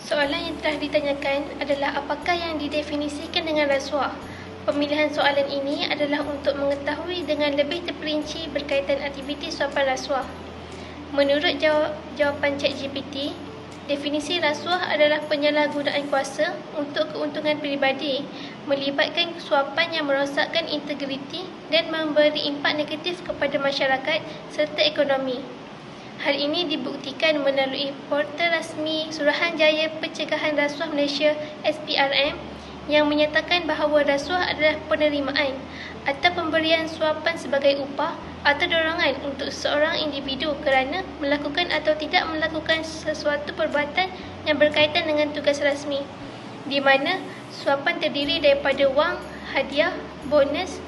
Soalan yang telah ditanyakan adalah apakah yang didefinisikan dengan rasuah. Pemilihan soalan ini adalah untuk mengetahui dengan lebih terperinci berkaitan aktiviti suapan rasuah. Menurut jawapan ChatGPT, definisi rasuah adalah penyalahgunaan kuasa untuk keuntungan peribadi, melibatkan suapan yang merosakkan integriti dan memberi impak negatif kepada masyarakat serta ekonomi. Hal ini dibuktikan melalui portal rasmi Suruhanjaya Pencegahan Rasuah Malaysia SPRM yang menyatakan bahawa rasuah adalah penerimaan atau pemberian suapan sebagai upah atau dorongan untuk seorang individu kerana melakukan atau tidak melakukan sesuatu perbuatan yang berkaitan dengan tugas rasmi, di mana suapan terdiri daripada wang, hadiah, bonus,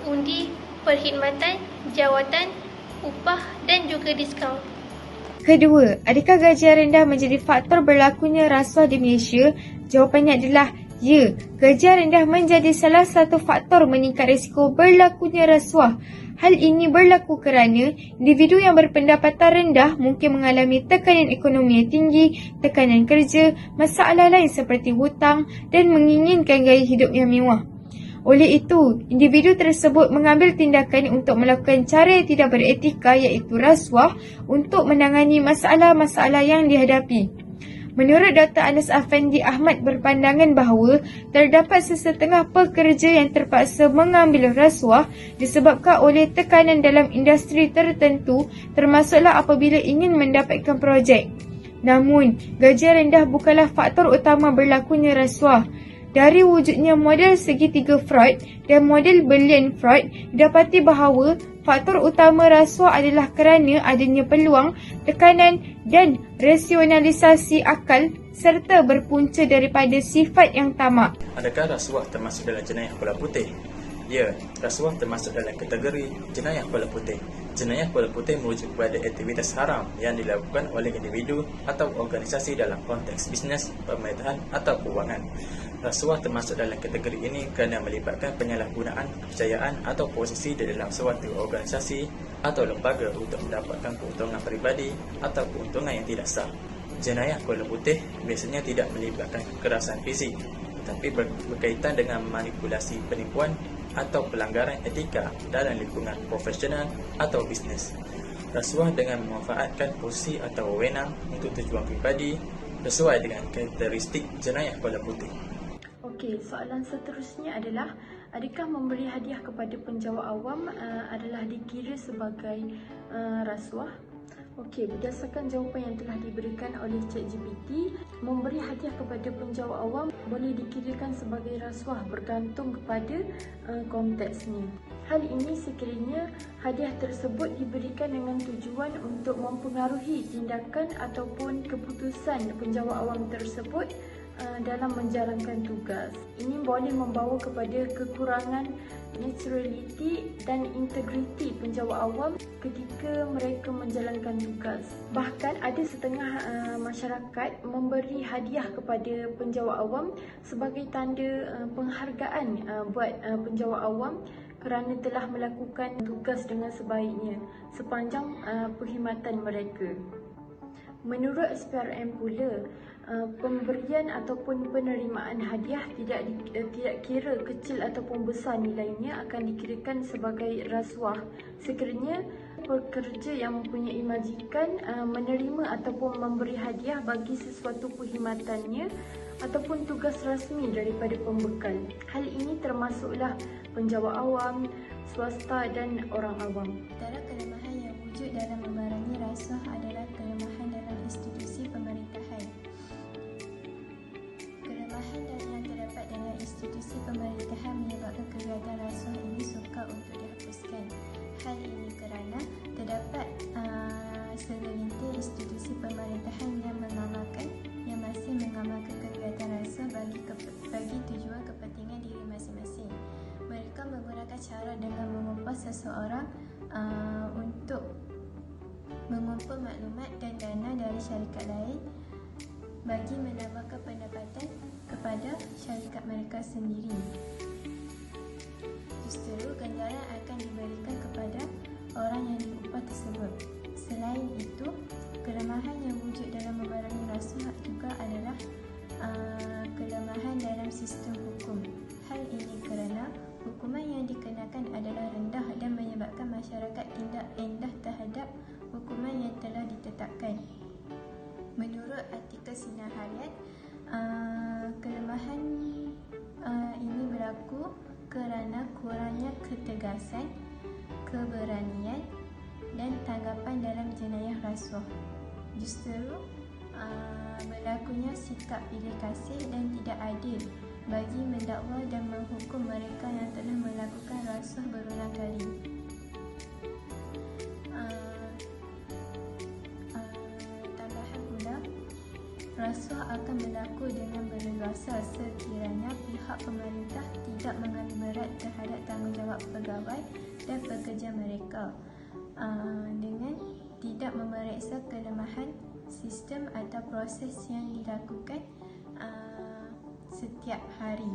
undi, perkhidmatan, jawatan, upah dan juga diskaun. Kedua, adakah gaji rendah menjadi faktor berlakunya rasuah di Malaysia? Jawapannya adalah ya. Gaji rendah menjadi salah satu faktor meningkat risiko berlakunya rasuah. Hal ini berlaku kerana individu yang berpendapatan rendah mungkin mengalami tekanan ekonomi yang tinggi, tekanan kerja, masalah lain seperti hutang dan menginginkan gaya hidup yang mewah. Oleh itu, individu tersebut mengambil tindakan untuk melakukan cara yang tidak beretika iaitu rasuah untuk menangani masalah-masalah yang dihadapi. Menurut Dr. Anas Afendi Ahmad berpandangan bahawa terdapat sesetengah pekerja yang terpaksa mengambil rasuah disebabkan oleh tekanan dalam industri tertentu termasuklah apabila ingin mendapatkan projek. Namun, gaji rendah bukanlah faktor utama berlakunya rasuah. Dari wujudnya model segitiga Freud dan model Berlin Freud, didapati bahawa faktor utama rasuah adalah kerana adanya peluang, tekanan dan rasionalisasi akal serta berpunca daripada sifat yang tamak. Adakah rasuah termasuk dalam jenayah kola putih? Ya, rasuah termasuk dalam kategori jenayah kola putih. Jenayah kola putih merujuk kepada aktivitas haram yang dilakukan oleh individu atau organisasi dalam konteks bisnes, pemerintahan atau keuangan. Rasuah termasuk dalam kategori ini kerana melibatkan penyalahgunaan kepercayaan atau posisi di dalam suatu organisasi atau lembaga untuk mendapatkan keuntungan peribadi atau keuntungan yang tidak sah. Jenayah kola putih biasanya tidak melibatkan kekerasan fisik, tetapi berkaitan dengan manipulasi penipuan atau pelanggaran etika dalam lingkungan profesional atau bisnes. Rasuah dengan memanfaatkan posisi atau wewenang untuk tujuan pribadi sesuai dengan karakteristik jenayah kola putih. Okey, soalan seterusnya adalah adakah memberi hadiah kepada penjawat awam adalah dikira sebagai rasuah? Okey, berdasarkan jawapan yang telah diberikan oleh ChatGPT, memberi hadiah kepada penjawat awam boleh dikirakan sebagai rasuah bergantung kepada konteksnya. Hal ini sekiranya hadiah tersebut diberikan dengan tujuan untuk mempengaruhi tindakan ataupun keputusan penjawat awam tersebut dalam menjalankan tugas. Ini boleh membawa kepada kekurangan naturaliti dan integriti penjawat awam ketika mereka menjalankan tugas. Bahkan ada setengah masyarakat memberi hadiah kepada penjawat awam sebagai tanda penghargaan buat penjawat awam kerana telah melakukan tugas dengan sebaiknya sepanjang perkhidmatan mereka. Menurut SPRM pula, pemberian ataupun penerimaan hadiah tidak kira kecil ataupun besar nilainya akan dikirakan sebagai rasuah sekiranya pekerja yang mempunyai majikan menerima ataupun memberi hadiah bagi sesuatu perkhidmatannya ataupun tugas rasmi daripada pembekal. Hal ini termasuklah penjawat awam, swasta dan orang awam. Antara kelemahan yang wujud dalam membarangi rasuah adalah kelemahan dalam institusi pemerintahan. Kelemahan yang terdapat dalam institusi pemerintahan menyebabkan kegiatan rasuah ini sukar untuk dihapuskan. Hal ini kerana terdapat segelintir institusi pemerintahan yang masih mengamalkan kegiatan rasuah bagi tujuan kepentingan diri masing-masing. Mereka menggunakan cara dengan memupah seseorang untuk mengumpul maklumat dan dana dari syarikat lain bagi menambahkan pendapatan kepada syarikat mereka sendiri. Justeru, ganjaran akan diberikan kepada orang yang diupah tersebut. Selain itu, kelemahan yang wujud dalam membarangi rasuah juga adalah Sinar Harian. Kelemahan ini berlaku kerana kurangnya ketegasan, keberanian dan tanggapan dalam jenayah rasuah. Justru berlakunya sikap pilih kasih dan tidak adil bagi mendakwa dan menghukum mereka yang telah melakukan rasuah berulang kali. Tambahan pula, rasuah akan berlaku dengan berleluasa sekiranya pihak pemerintah tidak mengambil berat terhadap tanggungjawab pegawai dan pekerja mereka dengan tidak memeriksa kelemahan sistem atau proses yang dilakukan setiap hari.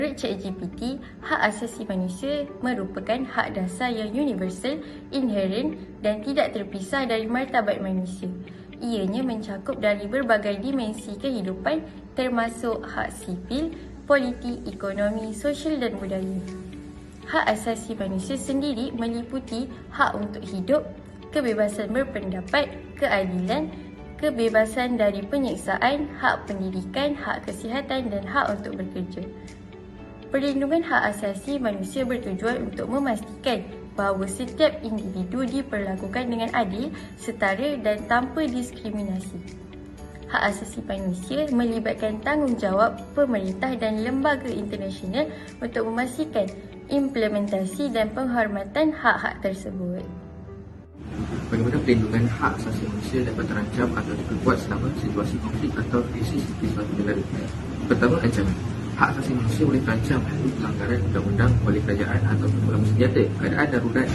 Menurut ChatGPT, hak asasi manusia merupakan hak dasar yang universal, inherent dan tidak terpisah dari martabat manusia. Ianya mencakup dari berbagai dimensi kehidupan termasuk hak sipil, politik, ekonomi, sosial dan budaya. Hak asasi manusia sendiri meliputi hak untuk hidup, kebebasan berpendapat, keadilan, kebebasan dari penyiksaan, hak pendidikan, hak kesihatan dan hak untuk bekerja. Perlindungan hak asasi manusia bertujuan untuk memastikan bahawa setiap individu diperlakukan dengan adil, setara dan tanpa diskriminasi. Hak asasi manusia melibatkan tanggungjawab pemerintah dan lembaga internasional untuk memastikan implementasi dan penghormatan hak-hak tersebut. Bagaimana perlindungan hak asasi manusia dapat terancam atau diperkuat selama situasi konflik atau krisis di suatu negara? Pertama, ancaman. Hak asasi manusia boleh terancam melalui pelanggaran undang-undang oleh kerajaan atau kelompok senjata, keadaan darurat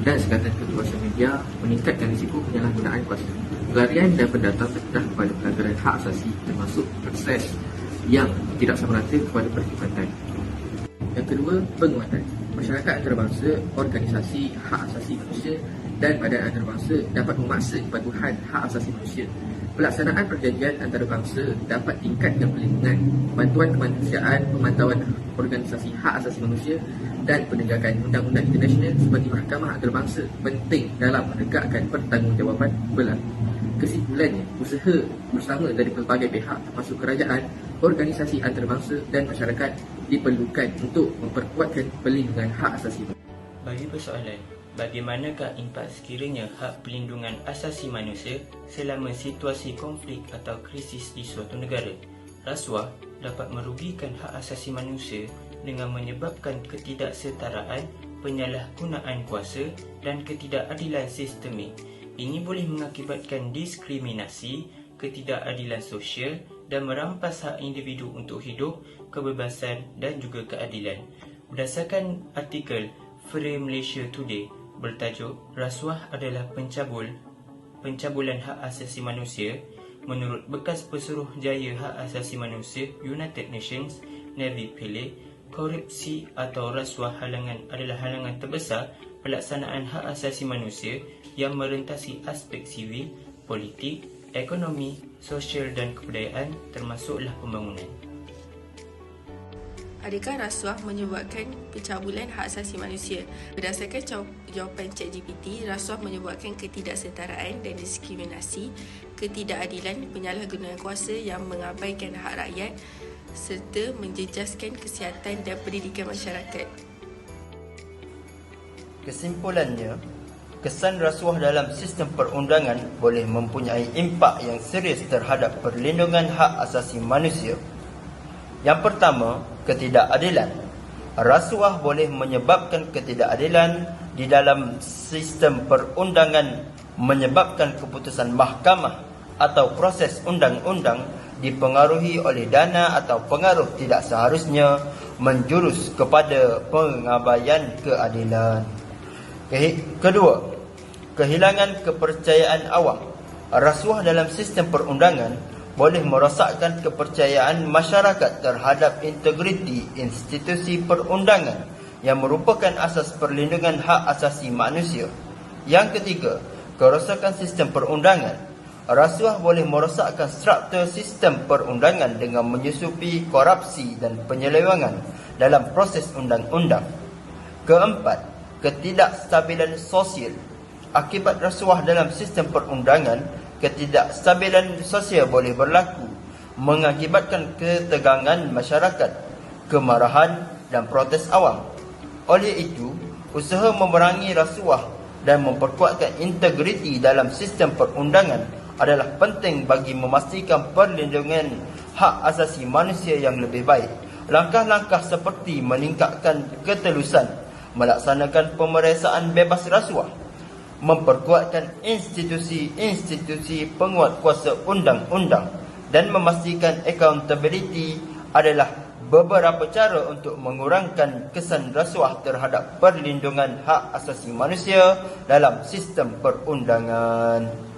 dan sekatan kebebasan media meningkatkan risiko penyalahgunaan kuasa. Pelarian dan pendatang terdedah kepada pelanggaran hak asasi termasuk akses yang tidak sama rata kepada perkhidmatan. Yang kedua, penguatan. Masyarakat antarabangsa, organisasi hak asasi manusia dan badan antarabangsa dapat memaksa kepatuhan hak asasi manusia. Pelaksanaan perjanjian antarabangsa dapat tingkatkan perlindungan, bantuan kemanusiaan, pemantauan organisasi hak asasi manusia dan penegakan undang-undang internasional seperti Mahkamah Antarabangsa penting dalam menegakkan pertanggungjawaban berlaku. Kesimpulannya, usaha bersama dari pelbagai pihak termasuk kerajaan, organisasi antarabangsa dan masyarakat diperlukan untuk memperkuatkan perlindungan hak asasi manusia. Bagi persoalan, bagaimanakah impak sekiranya hak pelindungan asasi manusia selama situasi konflik atau krisis di suatu negara? Rasuah dapat merugikan hak asasi manusia dengan menyebabkan ketidaksetaraan, penyalahgunaan kuasa dan ketidakadilan sistemik. Ini boleh mengakibatkan diskriminasi, ketidakadilan sosial dan merampas hak individu untuk hidup, kebebasan dan juga keadilan. Berdasarkan artikel Frame Malaysia Today bertajuk Rasuah adalah pencabulan hak asasi manusia, menurut bekas Pesuruhjaya Hak Asasi Manusia United Nations Navi Pillay, korupsi atau rasuah adalah halangan terbesar pelaksanaan hak asasi manusia yang merentasi aspek sivil, politik, ekonomi, sosial dan kebudayaan termasuklah pembangunan. Adakah rasuah menyebabkan pencabulan hak asasi manusia? Berdasarkan jawapan ChatGPT, rasuah menyebabkan ketidaksetaraan dan diskriminasi, ketidakadilan, penyalahgunaan kuasa yang mengabaikan hak rakyat serta menjejaskan kesihatan dan pendidikan masyarakat. Kesimpulannya, kesan rasuah dalam sistem perundangan boleh mempunyai impak yang serius terhadap perlindungan hak asasi manusia. Yang pertama, ketidakadilan. Rasuah boleh menyebabkan ketidakadilan di dalam sistem perundangan, menyebabkan keputusan mahkamah atau proses undang-undang dipengaruhi oleh dana atau pengaruh tidak seharusnya, menjurus kepada pengabaian keadilan. Kedua, kehilangan kepercayaan awam. Rasuah dalam sistem perundangan boleh merosakkan kepercayaan masyarakat terhadap integriti institusi perundangan yang merupakan asas perlindungan hak asasi manusia. Yang ketiga, kerosakan sistem perundangan. Rasuah boleh merosakkan struktur sistem perundangan dengan menyusupi korupsi dan penyelewengan dalam proses undang-undang. Keempat, ketidakstabilan sosial. akibat rasuah dalam sistem perundangan, ketidakstabilan sosial boleh berlaku, mengakibatkan ketegangan masyarakat, kemarahan dan protes awam. Oleh itu, usaha memerangi rasuah dan memperkuatkan integriti dalam sistem perundangan adalah penting bagi memastikan perlindungan hak asasi manusia yang lebih baik. Langkah-langkah seperti meningkatkan ketelusan, melaksanakan pemeriksaan bebas rasuah, memperkuatkan institusi-institusi penguat kuasa undang-undang dan memastikan accountability adalah beberapa cara untuk mengurangkan kesan rasuah terhadap perlindungan hak asasi manusia dalam sistem perundangan.